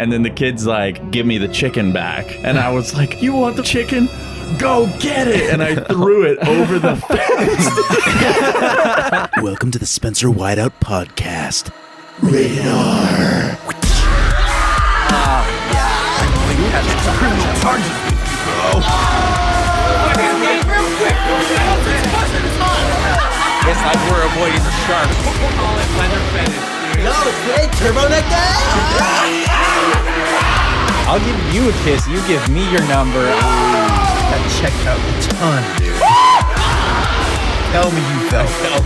And then the kid's like, give me the chicken back. And I was like, you want the chicken? Go get it. And I threw it over the fence. Welcome to the Spencer Whiteout podcast. Rated R. You have some criminal charges with you, bro. It's like we're avoiding the shark. We'll call it leather fetish, dude. No, great turbo neck guy. I'll give you a kiss. You give me your number. That checked out a ton, dude. Tell me you felt it.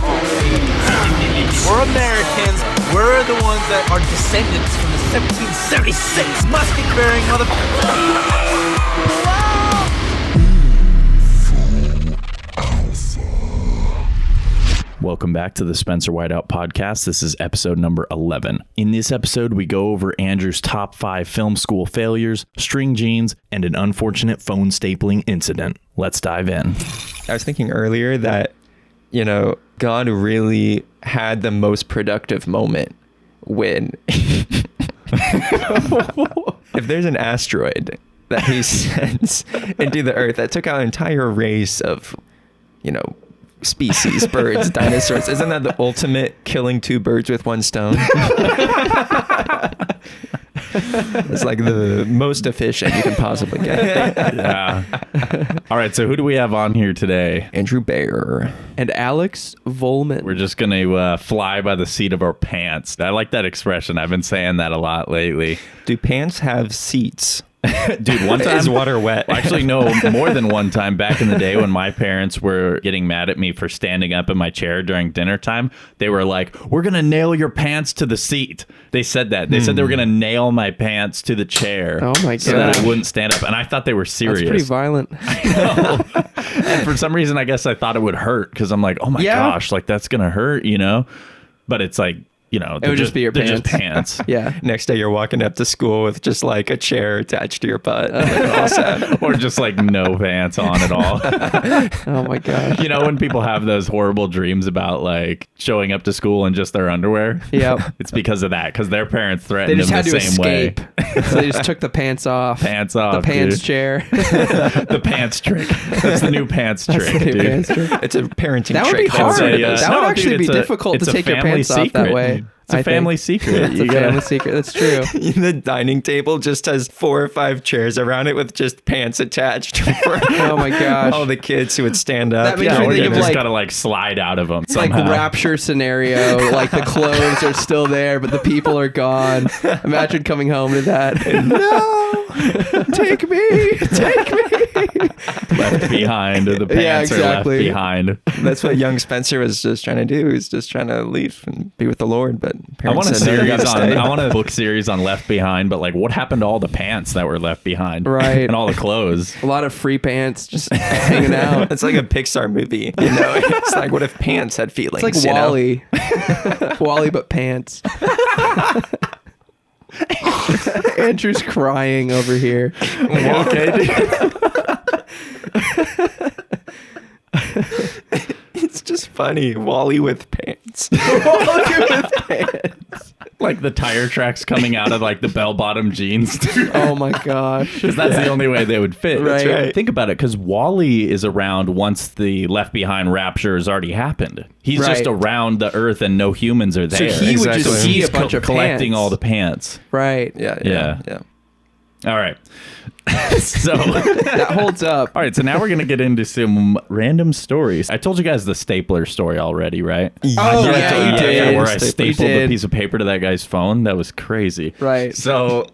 We're Americans. We're the ones that are descendants from the 1776 musket-bearing motherfuckers. Welcome back to the Spencer Whiteout podcast. This is episode number 11. In this episode, we go over Andrew's top 5 film school failures, string jeans, and an unfortunate phone stapling incident. Let's dive in. I was thinking earlier that, God really had the most productive moment when if there's an asteroid that he sends into the Earth that took out an entire race of, species, birds, dinosaurs. Isn't that the ultimate killing 2 birds with 1 stone? It's like the most efficient you can possibly get. Yeah. All right, so who do we have on here today? Andrew Baer. And Alex Vollmann. We're just going to fly by the seat of our pants. I like that expression. I've been saying that a lot lately. Do pants have seats? Dude, one time is water wet? Actually, no, more than one time back in the day when my parents were getting mad at me for standing up in my chair during dinner time. They were like, we're going to nail your pants to the seat. They said that. They said they were going to nail my pants to the chair. Oh my god. So that I wouldn't stand up. And I thought they were serious. That's pretty violent. I know. And for some reason, I guess I thought it would hurt because I'm like, oh my gosh, like that's going to hurt, But it's like, it would just be your pants. Just pants. Yeah. Next day you're walking up to school with just like a chair attached to your butt. All sad. Or just like no pants on at all. Oh my gosh. When people have those horrible dreams about like showing up to school in just their underwear? Yep. It's because of that, because their parents threatened They just them had the to same escape. way. So they just took the pants off. Pants off, The pants dude. chair. The pants trick. That's the new pants trick, That's the new dude. pants trick. It's a parenting That would trick. be hard. That That would actually be difficult to take your pants off that way. It's a family secret. It's a family secret. That's true. The dining table just has 4 or 5 chairs around it with just pants attached for Oh my gosh. all the kids who would stand up. That makes Yeah, me or think you of just like gotta like slide out of them. it's like rapture scenario. Like the clothes are still there, but the people are gone. Imagine coming home to that. No, take me. left behind. The pants Yeah, are exactly. left behind. That's what young Spencer was just trying to do. He's just trying to leave and be with the Lord. But I want a parents said, "No, you series gotta on. stay." I want a book series on Left Behind, but like, what happened to all the pants that were left behind? Right. And all the clothes. A lot of free pants just hanging out. It's like a Pixar movie. It's like, what if pants had feelings? It's like Wally. Wally, but pants. Andrew's crying over here. Okay, dude. It's just funny. Wally with pants. Wally with pants. Like the tire tracks coming out of like the bell-bottom jeans. Oh my gosh. Because that's the only way they would fit. Right. right. Think about it, because Wally is around once the Left Behind rapture has already happened. He's just Right. around the Earth and no humans are there. he would Exactly. just see He's a bunch of collecting pants. all the pants. Right. Yeah. All right. So That holds up. all right, so now we're going to get into some random stories. I told you guys the stapler story already, right? Oh, I told yeah, you that did. Where I You stapled did. the piece of paper to that guy's phone. That was crazy. Right. So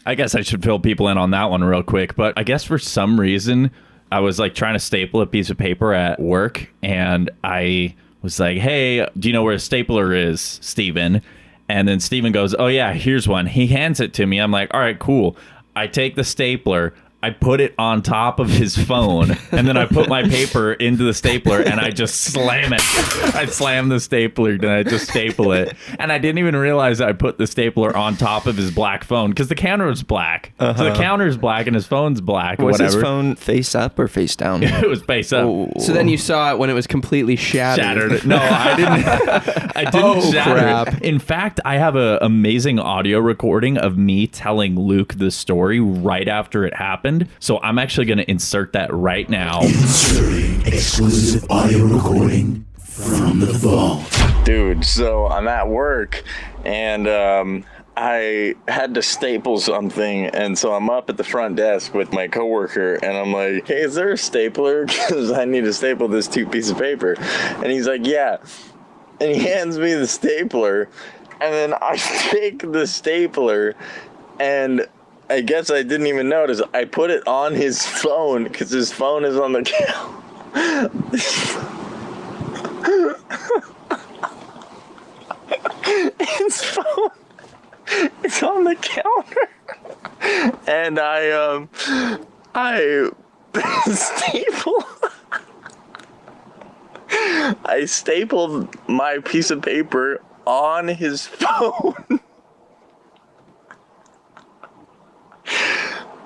I guess I should fill people in on that one real quick. But I guess for some reason, I was like trying to staple a piece of paper at work. And I was like, hey, do you know where a stapler is, Steven? And then Steven goes, oh, yeah, here's one. He hands it to me. I'm like, all right, cool. I take the stapler. I put it on top of his phone, and then I put my paper into the stapler, and I just slam it. I slam the stapler, and I just staple it. And I didn't even realize I put the stapler on top of his black phone, because the counter was black. So the counter's black, and his phone's black. Was whatever. his phone face up or face down? It was face up. Oh. So then you saw it when it was completely shattered. No, I didn't. I didn't shatter crap. it. In fact, I have an amazing audio recording of me telling Luke the story right after it happened. So I'm actually going to insert that right now. Inserting exclusive audio recording from the vault. Dude, so I'm at work and I had to staple something, and so I'm up at the front desk with my coworker, and I'm like, hey, is there a stapler? Because I need to staple this 2 piece of paper. And he's like, yeah. And he hands me the stapler, and then I take the stapler, and I guess I didn't even notice. I put it on his phone, because his phone is on the counter. His phone is on the counter, and I stapled my piece of paper on his phone.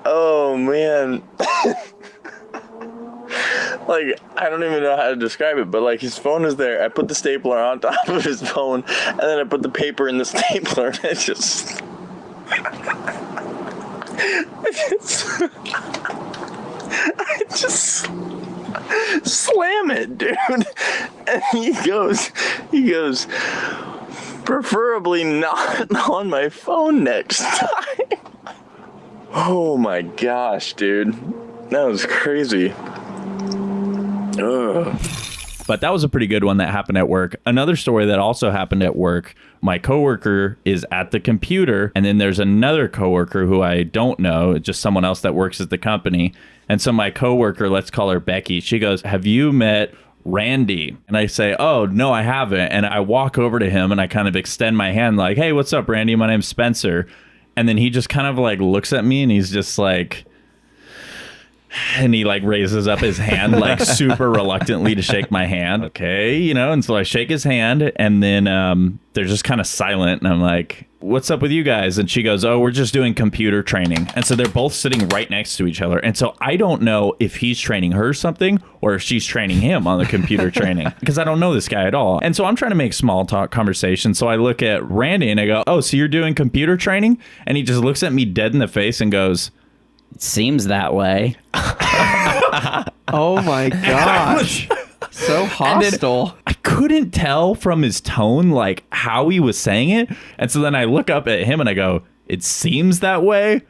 Oh man. Like, I don't even know how to describe it, but like his phone is there. I put the stapler on top of his phone, and then I put the paper in the stapler, and I just slam it, dude. And he goes, preferably not on my phone next time. Oh my gosh, dude. That was crazy. Ugh. But that was a pretty good one that happened at work. Another story that also happened at work, my coworker is at the computer, and then there's another coworker who I don't know, just someone else that works at the company. And so my coworker, let's call her Becky, she goes, have you met Randy? And I say, oh, no, I haven't. And I walk over to him and I kind of extend my hand like, hey, what's up, Randy? My name's Spencer. And then he just kind of like looks at me and he's just like, and he like raises up his hand like super reluctantly to shake my hand. Okay, you know, and so I shake his hand, and then they're just kind of silent, and I'm like, what's up with you guys? And she goes, oh, we're just doing computer training. And so they're both sitting right next to each other, and so I don't know if he's training her something or if she's training him on the computer training, because I don't know this guy at all. And so I'm trying to make small talk conversation, so I look at Randy and I go, oh, so you're doing computer training? And he just looks at me dead in the face and goes, it seems that way. Oh my gosh. So hostile. I couldn't tell from his tone like how he was saying it. And so then I look up at him and I go, it seems that way?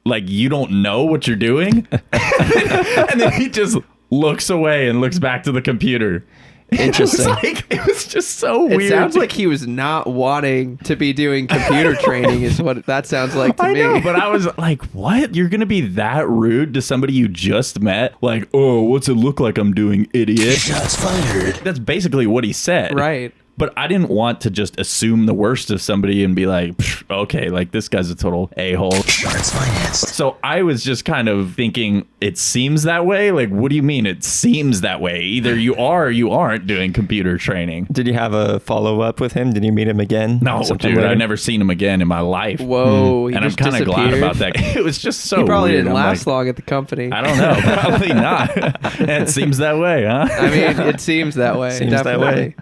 Like you don't know what you're doing? And then he just looks away and looks back to the computer. Interesting. It was just so weird. It sounds like he was not wanting to be doing computer training is what that sounds like to I me. know, but I was like, what? You're going to be that rude to somebody you just met? Like, oh, what's it look like I'm doing, idiot? Shots fired. That's basically what he said. Right. But I didn't want to just assume the worst of somebody and be like, okay, like this guy's a total a-hole. Shots financed. So I was just kind of thinking, it seems that way? Like, what do you mean it seems that way? Either you are or you aren't doing computer training. Did you have a follow-up with him? Did you meet him again? No, Sometime dude, later? I've never seen him again in my life. Whoa. He And I'm just kind of glad disappeared. about that. It was just so He probably weird. didn't I'm last like, long at the company. I don't know. Probably not. It seems that way, huh? I mean, it seems that way. Seems that definitely. way.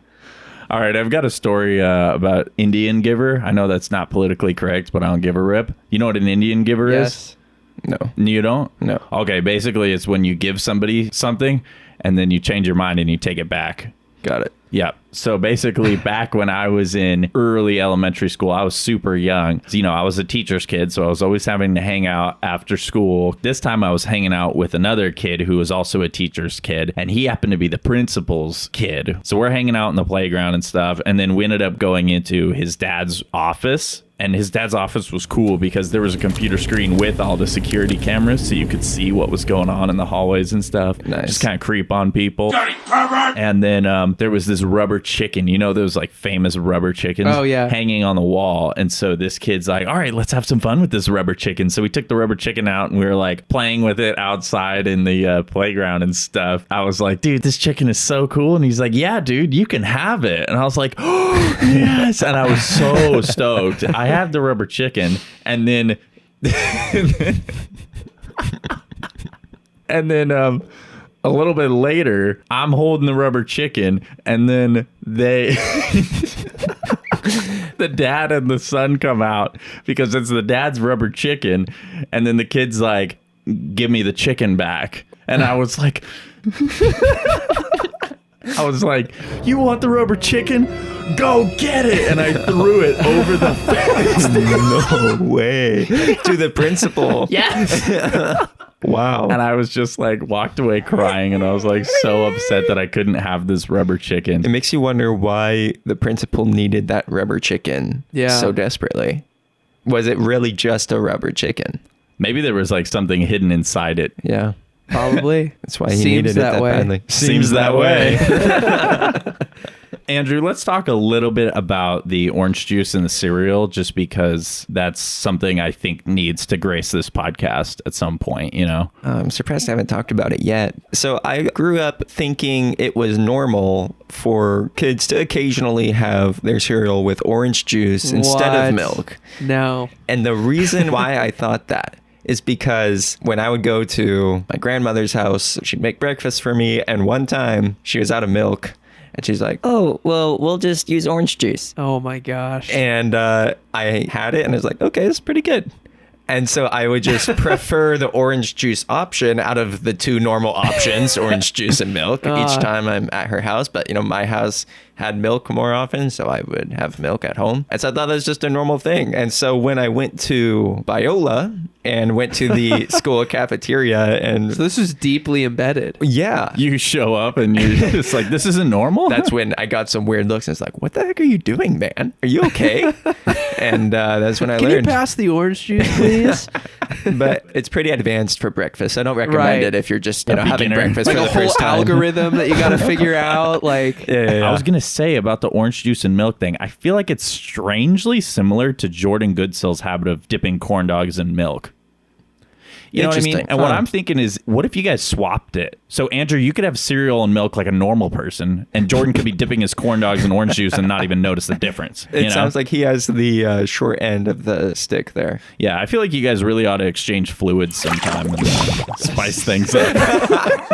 All right, I've got a story about Indian giver. I know that's not politically correct, but I don't give a rip. You know what an Indian giver is? No. You don't? No. Okay, basically it's when you give somebody something and then you change your mind and you take it back. Got it. Yeah. So basically back when I was in early elementary school, I was super young. You know, I was a teacher's kid, so I was always having to hang out after school. This time I was hanging out with another kid who was also a teacher's kid, and he happened to be the principal's kid. So we're hanging out in the playground and stuff, and then we ended up going into his dad's office. And his dad's office was cool because there was a computer screen with all the security cameras, so you could see what was going on in the hallways and stuff. Nice. Just kind of creep on people. And then there was this rubber chicken, you know, those like famous rubber chickens hanging on the wall. And so this kid's like, all right, let's have some fun with this rubber chicken. So we took the rubber chicken out and we were like playing with it outside in the playground and stuff. I was like, dude, this chicken is so cool. And he's like, yeah, dude, you can have it. And I was like, oh, yes. And I was so stoked. I have the rubber chicken. And then a little bit later, I'm holding the rubber chicken, and then the dad and the son come out because it's the dad's rubber chicken, and then the kid's like, give me the chicken back. And I was like, you want the rubber chicken? Go get it. And I threw it over the fence. No way. To the principal. Yes. Wow. And I was just like walked away crying, and I was like so upset that I couldn't have this rubber chicken. It makes you wonder why the principal needed that rubber chicken so desperately. Was it really just a rubber chicken? Maybe there was like something hidden inside it. Yeah. Probably. That's why he needed it that badly. Seems that way. Andrew, let's talk a little bit about the orange juice in the cereal, just because that's something I think needs to grace this podcast at some point, you know? I'm surprised I haven't talked about it yet. So I grew up thinking it was normal for kids to occasionally have their cereal with orange juice instead of milk. No. And the reason why I thought that is because when I would go to my grandmother's house, she'd make breakfast for me. And one time she was out of milk. And she's like, oh, well, we'll just use orange juice. Oh, my gosh. And I had it and I was like, okay, it's pretty good. And so I would just prefer the orange juice option out of the two normal options, orange juice and milk, each time I'm at her house. But, you know, my house had milk more often, so I would have milk at home. And so I thought that was just a normal thing. And so when I went to Biola and went to the school cafeteria and... So this was deeply embedded. Yeah. You show up and you're just like, this isn't normal? That's when I got some weird looks. And it's like, what the heck are you doing, man? Are you okay? And that's when I learned. Can you pass the orange juice, please? But it's pretty advanced for breakfast. I don't recommend it if you're just, you know, having breakfast like for the first time. Like a whole algorithm that you got to figure out. Like, I was going to say about the orange juice and milk thing, I feel like it's strangely similar to Jordan Goodsell's habit of dipping corn dogs in milk. You know what I mean? And what I'm thinking is, what if you guys swapped it? So, Andrew, you could have cereal and milk like a normal person, and Jordan could be dipping his corn dogs in orange juice and not even notice the difference. It sounds like he has the short end of the stick there. Yeah, I feel like you guys really ought to exchange fluids sometime and spice things up.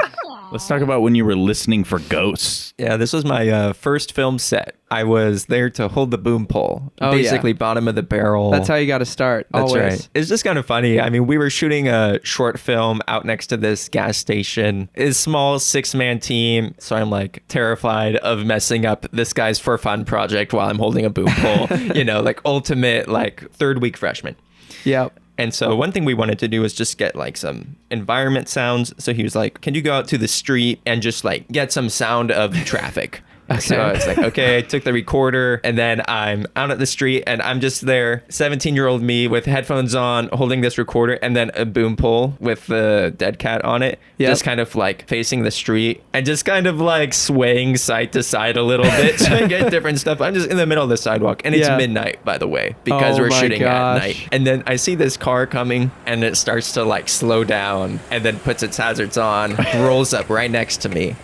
Let's talk about when you were listening for ghosts. Yeah, this was my first film set. I was there to hold the boom pole, basically bottom of the barrel. That's how you got to start. That's always. Right. It's just kind of funny. I mean, we were shooting a short film out next to this gas station. It's a small 6-man team, so I'm like terrified of messing up this guy's for fun project while I'm holding a boom pole. You know, like ultimate like third week freshman. Yep. And so one thing we wanted to do was just get like some environment sounds. So he was like, can you go out to the street and just like get some sound of traffic? Okay. So it's like, okay, I took the recorder and then I'm out at the street and I'm just there, 17-year-old me with headphones on, holding this recorder and then a boom pole with the dead cat on it, just kind of like facing the street and just kind of like swaying side to side a little bit to get different stuff. I'm just in the middle of the sidewalk and it's midnight, by the way, because we're shooting at night. And then I see this car coming and it starts to like slow down and then puts its hazards on, rolls up right next to me.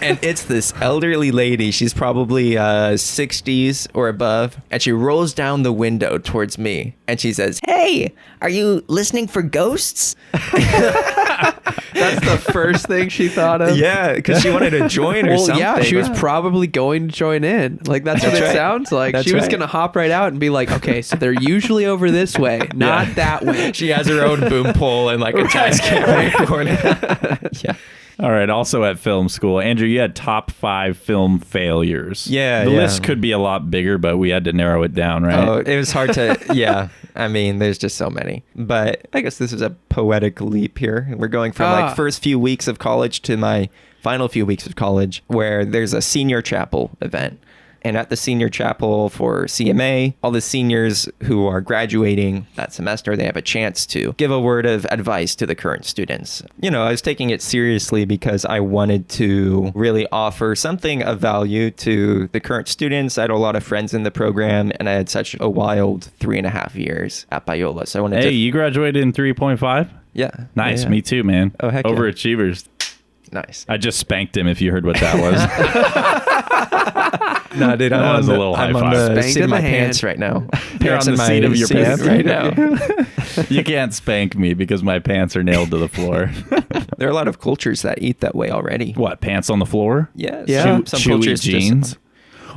And it's this elderly lady. She's probably 60s or above. And she rolls down the window towards me. And she says, hey, are you listening for ghosts? That's the first thing she thought of. Yeah, because she wanted to join or something. Yeah, she was probably going to join in. Like, that's what it sounds like. She was going to hop right out and be like, okay, so they're usually over this way, not that way. She has her own boom pole and like a jazz camera recording. Yeah. All right. Also at film school, Andrew, you had top 5 film failures. Yeah. The list could be a lot bigger, but we had to narrow it down, right? Oh, it was hard to, yeah. I mean, there's just so many. But I guess this is a poetic leap here. We're going from like first few weeks of college to my final few weeks of college where there's a senior chapel event. And at the senior chapel for CMA, all the seniors who are graduating that semester, they have a chance to give a word of advice to the current students. You know, I was taking it seriously because I wanted to really offer something of value to the current students. I had a lot of friends in the program, and I had such a wild 3.5 years at Biola. So I wanted Hey, to... you graduated in 3.5? Yeah. Nice. Yeah. Me too, man. Oh, heck yeah. Overachievers. Nice. I just spanked him if you heard what that was. No, dude, That was a little I'm high on five. the Spanked seat of in my the hand. pants right now. You're on in the my seat of your pants right now. You can't spank me because my pants are nailed to the floor. There are a lot of cultures that eat that way already. What, pants on the floor? Yes. Yeah. Some Chewy cultures jeans?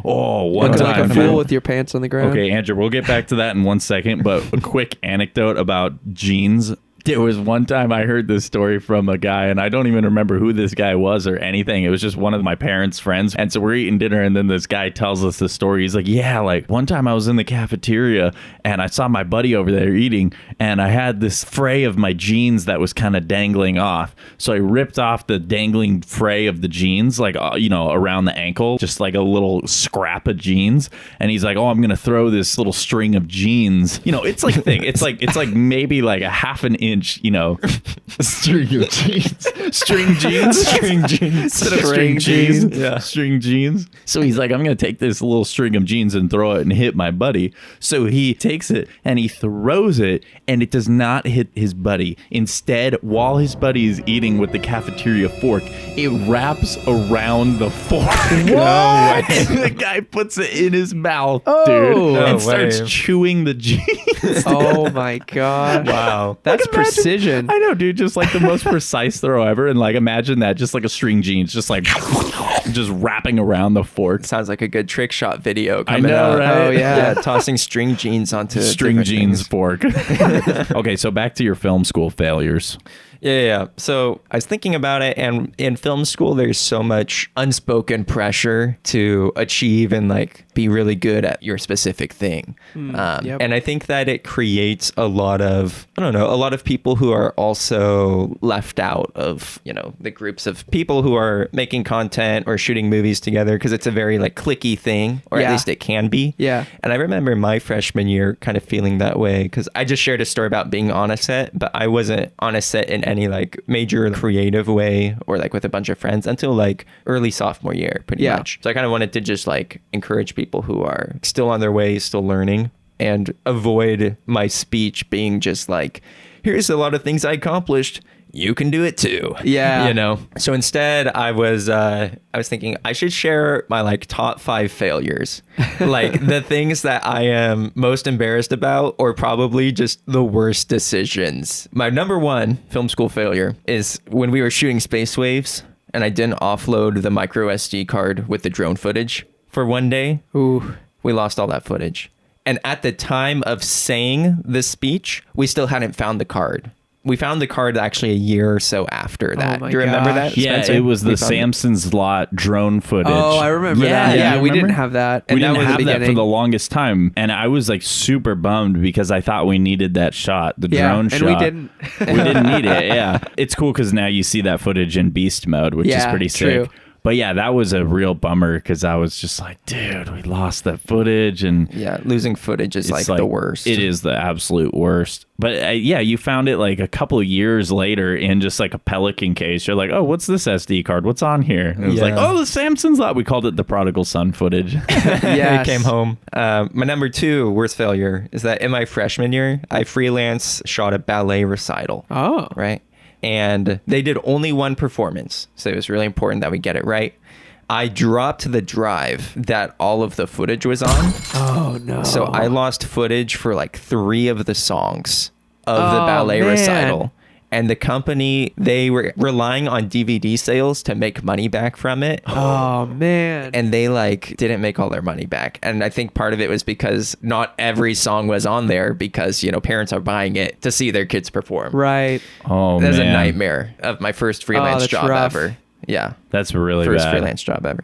Oh, one Looking time. like a fool with your pants on the ground. Okay, Andrew, we'll get back to that in 1 second, but a quick anecdote about jeans. There was one time I heard this story from a guy, and I don't even remember who this guy was or anything. It was just one of my parents' friends. And so we're eating dinner, and then this guy tells us this story. He's like, yeah, like one time I was in the cafeteria, and I saw my buddy over there eating, and I had this fray of my jeans that was kind of dangling off. So I ripped off the dangling fray of the jeans, like, around the ankle, just like a little scrap of jeans. And he's like, oh, I'm going to throw this little string of jeans. It's like it's like maybe like a half an inch, string of jeans. String jeans. String jeans. Instead of string jeans. Yeah. String jeans. So he's like, I'm going to take this little string of jeans and throw it and hit my buddy. So he takes it and he throws it, and it does not hit his buddy. Instead, while his buddy is eating with the cafeteria fork, it wraps around the fork. What? No way. And the guy puts it in his mouth, dude, No and starts way. chewing the jeans. Oh my god. Wow. That's Like, imagine- precision. I know, dude. Just like the most precise throw ever. And like, imagine that, just like a string jeans, just like just wrapping around the fork. Sounds like a good trick shot video I coming know, out. right? Oh, yeah. Tossing string jeans onto String different jeans things. fork. Okay, so back to your film school failures. Yeah. So I was thinking about it, and in film school, there's so much unspoken pressure to achieve and like be really good at your specific thing. Yep. And I think that it creates a lot of people who are also left out of, the groups of people who are making content or shooting movies together, because it's a very like cliquey thing, or Yeah. at least it can be. Yeah. And I remember my freshman year kind of feeling that way, because I just shared a story about being on a set, but I wasn't on a set in any like major creative way or like with a bunch of friends until like early sophomore year, pretty Yeah. much. So I kind of wanted to just like encourage people who are still on their way, still learning, and avoid my speech being just like, here's a lot of things I accomplished. You can do it too. Yeah. So instead I was thinking I should share my like top 5 failures, like the things that I am most embarrassed about, or probably just the worst decisions. My number 1 film school failure is when we were shooting Space Waves and I didn't offload the micro SD card with the drone footage for one day. Ooh. We lost all that footage. And at the time of saying this speech, we still hadn't found the card. We found the card actually a year or so after that. my Do you remember gosh. that? Yeah, Spencer? it was We the found it. Samson's Lot drone footage. Oh, I remember Yeah, that. yeah, Yeah, you we remember? didn't have that. We And that didn't was have the that for beginning. the longest time, and I was like super bummed because I thought we needed that shot, the drone and shot. we didn't. We didn't need it. Yeah, it's cool because now you see that footage in beast mode, which is Yeah, pretty true. sick. But yeah, that was a real bummer because I was just like, dude, we lost that footage, and Yeah, losing footage is it's like the worst. It is the absolute worst. But yeah, you found it like a couple of years later in just like a Pelican case. You're like, oh, what's this SD card? What's on here? And it was like, Yeah. oh, the Samson's Lot. We called it the prodigal son footage. Yes. It came home. My number 2 worst failure is that in my freshman year, I freelance shot a ballet recital. Oh. Right. And they did only one performance. So it was really important that we get it right. I dropped the drive that all of the footage was on. Oh no. So I lost footage for like 3 of the songs of the Oh, ballet man. recital. And the company, they were relying on DVD sales to make money back from it. Oh man. And they like didn't make all their money back. And I think part of it was because not every song was on there because, parents are buying it to see their kids perform. Right. Oh, That was a man. nightmare of my first freelance that's job rough. ever. Yeah. That's really First bad. freelance job ever.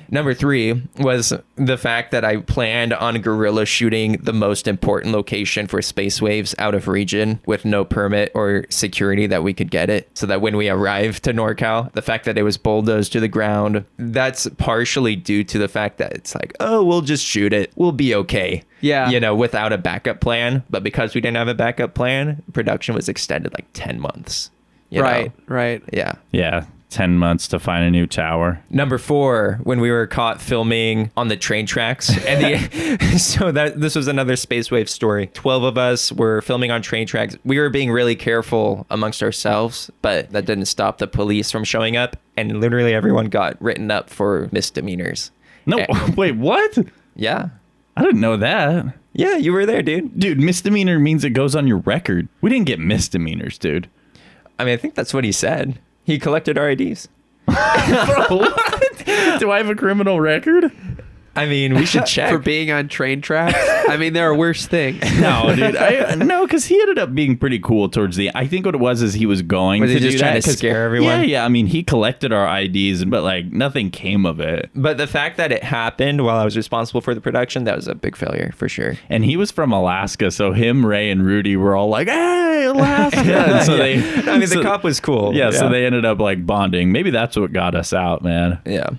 Number 3 was the fact that I planned on guerrilla shooting the most important location for space waves out of region with no permit or security that we could get it. So that when we arrived to NorCal, the fact that it was bulldozed to the ground, that's partially due to the fact that it's like, oh, we'll just shoot it. We'll be okay. Yeah. You know, without a backup plan. But because we didn't have a backup plan, production was extended like 10 months. You know? Right. Yeah. Yeah. 10 months to find a new tower. Number 4, when we were caught filming on the train tracks. And this was another space wave story. 12 of us were filming on train tracks. We were being really careful amongst ourselves, but that didn't stop the police from showing up. And literally everyone got written up for misdemeanors. No, wait, what? Yeah. I didn't know that. Yeah, you were there, dude. Dude, misdemeanor means it goes on your record. We didn't get misdemeanors, dude. I mean, I think that's what he said. He collected our IDs. Bro, what? Do I have a criminal record? I mean, we should check. For being on train tracks. I mean, there are worse things. No, dude. No, because he ended up being pretty cool towards the. I think what it was is he was going Was to he just do trying that to 'cause- scare everyone? Yeah. I mean, he collected our IDs, but like nothing came of it. But the fact that it happened while I was responsible for the production, that was a big failure for sure. And he was from Alaska, so him, Ray, and Rudy were all like, "Hey, Alaska!" And so they. I mean, the cop was cool. Yeah, so they ended up like bonding. Maybe that's what got us out, man. Yeah.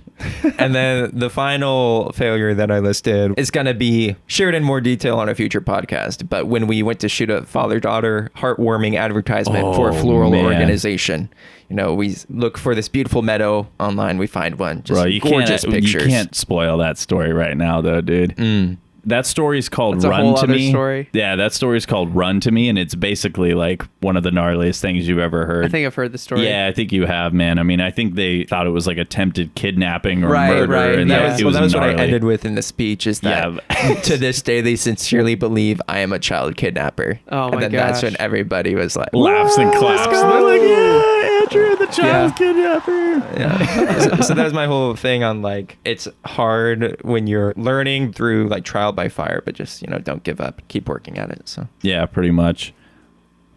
And then the final failure that I listed is going to be shared in more detail on a future podcast. But when we went to shoot a father-daughter heartwarming advertisement for a floral organization, you know, we look for this beautiful meadow online. We find one. Just Bro, you gorgeous pictures. You can't spoil that story right now, though, dude. That story's called That's a Run whole to other Me. story. Yeah, that story's called Run to Me, and it's basically like one of the gnarliest things you've ever heard. I think I've heard the story. Yeah, I think you have, man. I mean, I think they thought it was like attempted kidnapping or Right, murder. right. And Yeah. it That was what I gnarly. ended with in the speech is that to this day, they sincerely believe I am a child kidnapper. Oh, and my then that's when gosh. everybody was like, Laughs and claps. They're like, yeah, Andrew, the child kidnapper. yeah. So that was my whole thing on like, it's hard when you're learning through like trial by fire, but just, you know, don't give up, keep working at it. So Yeah, pretty much.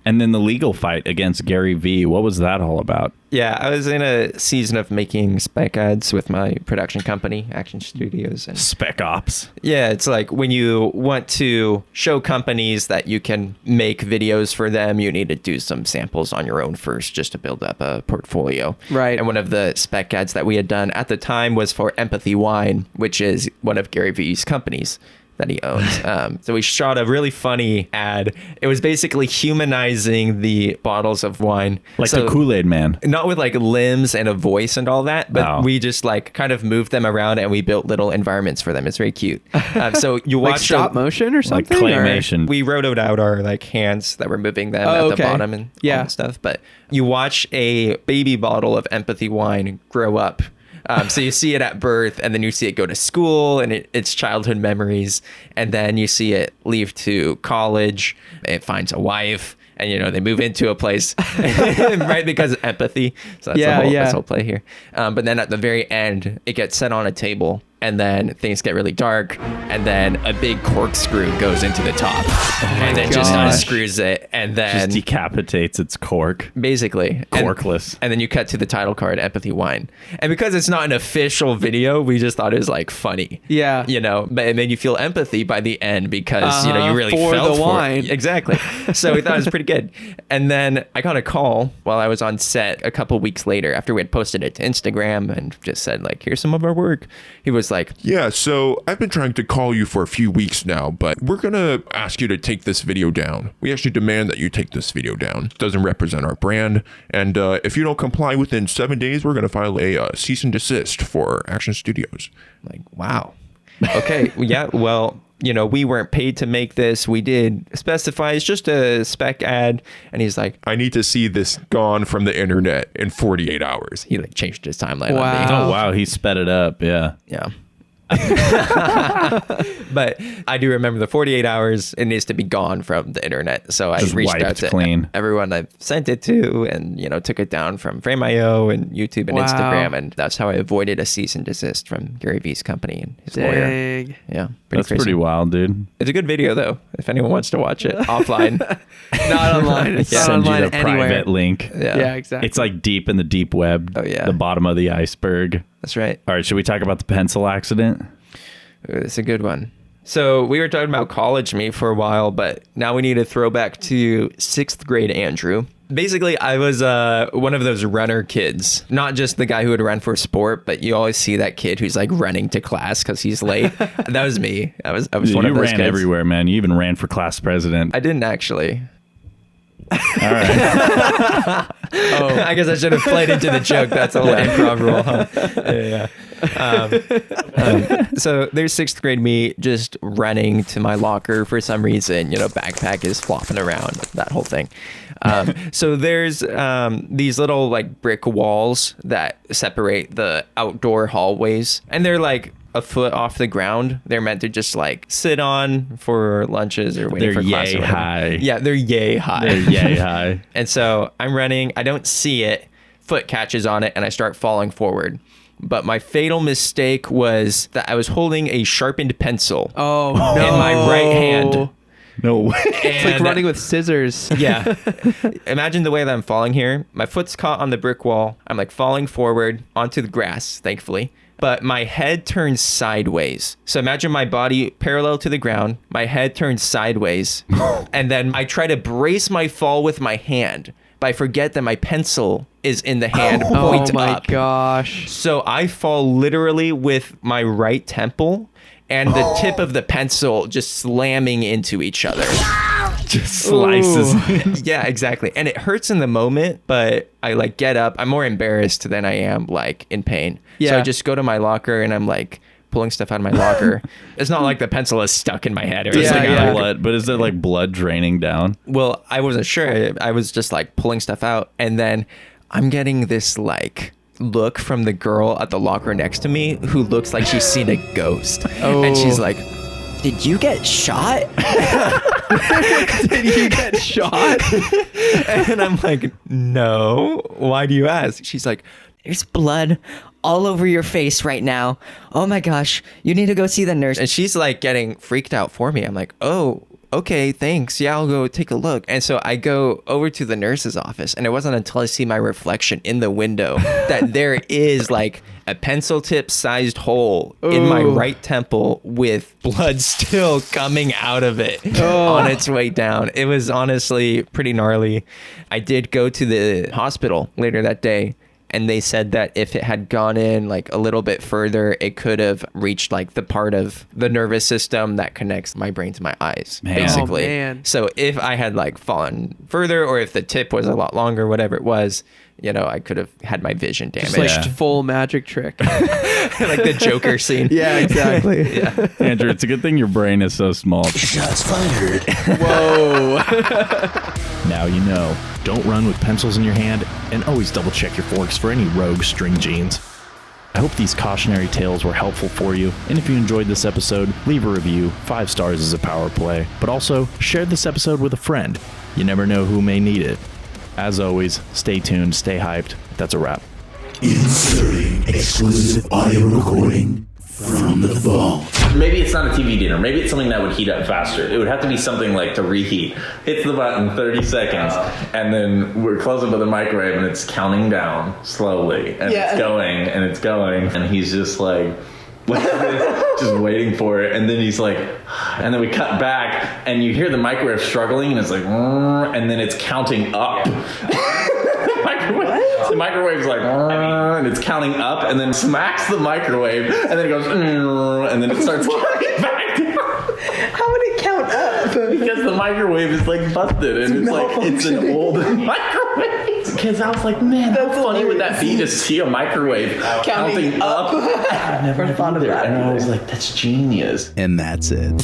And then the legal fight against Gary V. What was that all about? yeah, I was in a season of making spec ads with my production company, Action Studios. And Spec Ops. yeah, it's like when you want to show companies that you can make videos for them, you need to do some samples on your own first just to build up a portfolio. Right. And one of the spec ads that we had done at the time was for Empathy Wine, which is one of Gary Vee's companies that he owns. So we shot a really funny ad. It was basically humanizing the bottles of wine. Like So- the Kool-Aid Man. not with like limbs and a voice and all that, but Oh. we just like kind of moved them around and we built little environments for them. It's very cute. So you Like watch stop motion or Like something? claymation. We wrote out our like hands that were moving them Oh, at the okay. bottom and all Yeah. that stuff. But you watch a baby bottle of Empathy Wine grow up. So you see it at birth, and then you see it go to school and its childhood memories, and then you see it leave to college. It finds a wife, and you know they move into a place, right? Because of empathy. So that's the whole play here. But then at the very end, it gets set on a table. And then things get really dark, and then a big corkscrew goes into the top, and it just gosh. unscrews it, and then Just decapitates its cork. basically Corkless. and then you cut to the title card, Empathy Wine. And because it's not an official video, we just thought it was like funny. Yeah. You know, but it made you feel empathy by the end because, you know, you really for felt the for wine. it. Exactly. So we thought it was pretty good. And then I got a call while I was on set a couple weeks later after we had posted it to Instagram and just said like, here's some of our work. He was like, Yeah, so I've been trying to call you for a few weeks now, but we're gonna ask you to take this video down. We actually demand that you take this video down. It doesn't represent our brand, and if you don't comply within 7 days, we're gonna file a cease and desist for Action Studios. like, wow. Okay. Yeah. Well, you know, we weren't paid to make this. We did specify it's just a spec ad. And he's like, I need to see this gone from the internet in 48 hours. he like changed his timeline Wow. on me. Oh, wow. He sped it up. Yeah. Yeah. But I do remember the 48 hours, it needs to be gone from the internet. So I Just reached out wiped to clean. everyone I've sent it to and, you know, took it down from Frame.io and YouTube and Wow. Instagram. And that's how I avoided a cease and desist from Gary Vee's company and his lawyer. Dang. Yeah. That's crazy. pretty wild, dude. It's a good video, though, if anyone wants to watch it offline. Not online. It's not Send you online the anywhere. private link. Yeah. Yeah, exactly. It's like deep in the deep web. Oh, yeah. The bottom of the iceberg. That's right. All right, should we talk about the pencil accident? It's a good one. So we were talking about college me for a while, but now we need to throw back to 6th grade Andrew. Basically, I was one of those runner kids, not just the guy who would run for sport, but you always see that kid who's like running to class because he's late. That was me. I was one of those kids. You ran everywhere, man. You even ran for class president. I didn't actually. All right. I guess I should have played into the joke. That's a whole improv rule, huh? Yeah. So there's 6th grade me just running to my locker for some reason. Backpack is flopping around, that whole thing. So there's these little like brick walls that separate the outdoor hallways, and they're like a foot off the ground. They're meant to just like sit on for lunches or waiting for class. They're yay high. Yeah, they're yay high. They're yay high. And so I'm running. I don't see it. Foot catches on it, and I start falling forward. But my fatal mistake was that I was holding a sharpened pencil in my right hand. No way. It's like running with scissors. Yeah. Imagine the way that I'm falling here. My foot's caught on the brick wall. I'm like falling forward onto the grass, thankfully. But my head turns sideways. So imagine my body parallel to the ground. My head turns sideways. And then I try to brace my fall with my hand. But I forget that my pencil is in the hand, point up. Oh my gosh. So I fall literally with my right temple and the tip of the pencil just slamming into each other. Just slices. Yeah, exactly. And it hurts in the moment, but I like get up. I'm more embarrassed than I am like in pain. Yeah. So I just go to my locker and I'm like pulling stuff out of my locker. It's not like the pencil is stuck in my head or anything. Blood, but is there like blood draining down? Well, I wasn't sure. I was just like pulling stuff out, and then I'm getting this like look from the girl at the locker next to me who looks like she's seen a ghost. And she's like, Did you get shot? Did you get shot? And I'm like, no. Why do you ask? She's like, There's blood all over your face right now. Oh my gosh, you need to go see the nurse. and she's like getting freaked out for me. I'm like, oh, okay, thanks. Yeah, I'll go take a look. And so I go over to the nurse's office, and it wasn't until I see my reflection in the window that there is like a pencil tip sized hole in my right temple with blood still coming out of it on its way down. It was honestly pretty gnarly. I did go to the hospital later that day, and they said that if it had gone in like a little bit further, it could have reached like the part of the nervous system that connects my brain to my eyes, basically. Oh, man. So if I had like fallen further, or if the tip was a lot longer, whatever it was, I could have had my vision damaged. Just like full magic trick. Like the Joker scene. Yeah, exactly. Yeah. Andrew, it's a good thing your brain is so small. Shots fired. Whoa. Now you know. Don't run with pencils in your hand, and always double check your forks for any rogue string jeans. I hope these cautionary tales were helpful for you, and if you enjoyed this episode, leave a review. 5 stars is a power play. But also, share this episode with a friend. You never know who may need it. As always, stay tuned, stay hyped. That's a wrap. Inserting exclusive audio recording from the vault. Maybe it's not a TV dinner. Maybe it's something that would heat up faster. It would have to be something like to reheat. Hits the button, 30 seconds, and then we're close up to the microwave, and it's counting down slowly, and it's going, and he's just like just waiting for it, and then he's like, and then we cut back, and you hear the microwave struggling, and it's like, and then it's counting up. The microwave's like, and it's counting up, and then smacks the microwave, and then it goes, and then it starts counting back down. How would it count up? Because the microwave is like busted, and it's an old microwave. Because I was like, man, how funny would that be to see a microwave counting up? I never thought of that. And I was like, that's genius. And that's it.